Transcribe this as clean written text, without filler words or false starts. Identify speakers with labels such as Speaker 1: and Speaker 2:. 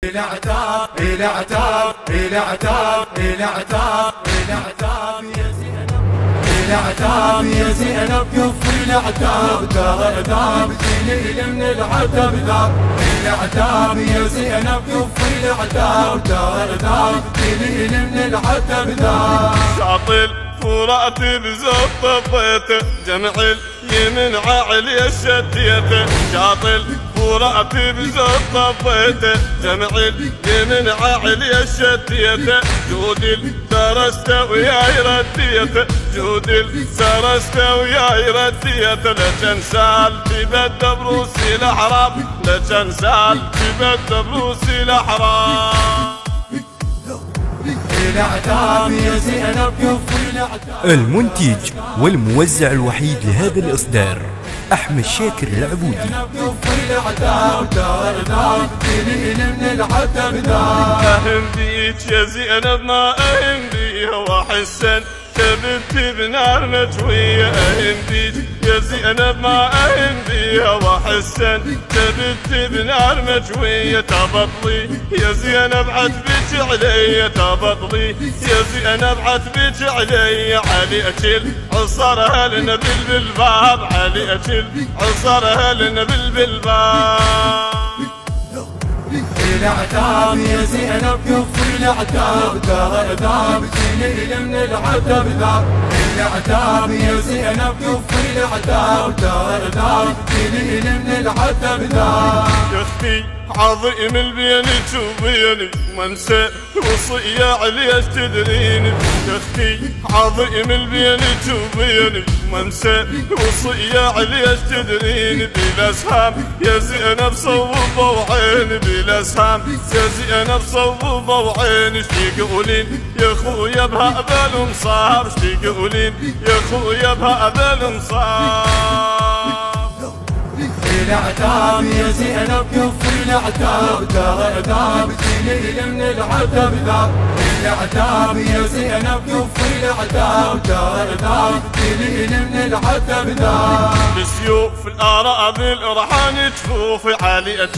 Speaker 1: العتاب العتاب العتاب العتاب العتاب يا زينب، العتاب يا زينب كفر العتاب، ترى عتاب تنيل من العتب ذاب، العتاب يا زينب كفر العتاب، ترى عتاب تنيل من العتب ذاب.
Speaker 2: شاطل فراتي بزود طفيته، جمع اليمن عالي الشتيته، شاطل فراتي بزود طفيته، جمع اليمن عالي الشتيته، جود السرست وياي رديته، جود السرست وياي رديته، لجن سالتي بد بروسي الاحرام، لجن سالتي بد بروسي الاحرام.
Speaker 1: العتاب يا زينب كفر العتاب.
Speaker 3: المنتج والموزع الوحيد لهذا الإصدار أحمد شاكر العبودي.
Speaker 1: كفر العتاب، دار دار تنين من العتب ذاب.
Speaker 2: أهم بيك يا زينب ما أهم بيها، وأحسن تبتي بنار مجوية، أهم بيك يا زينب ما أهم بيها، وأحسن تبتي بنار مجوية، تبطلي يا زينب عتبك علي، تبطلي يا زينب عتبك علي، علي أكل عصرها لنبل بالباب، علي أكل عصرها لنبل بالباب.
Speaker 1: العتاب يا زينب كفر العتاب، دار ذاب تنيل من العتب ذاب، العتاب يا زينب كفر العتاب، دار ذاب تنيل من العتب ذاب.
Speaker 2: يا اختي عظيم البينك وبيني ومنسى وصية عليش تدريني، يا اختي عظيم البينك وبيني ومنسى وصية عليش تدريني، بلا سهام يا زينب صوبة وعيني، بلا سهام يا زينب صوبة وعيني، شتي تقولين يا خويا بها بالمصاب، شتي تقولين يا خويا بها بالمصاب.
Speaker 1: العتاب يا زينب كفر العتاب، دار ذاب تنيل من العتب ذاب، العتاب يا زينب كفر العتاب، دار ذاب تنيل من العتب ذاب.
Speaker 2: بسيوف الأراضي الرحان تفوفي عالية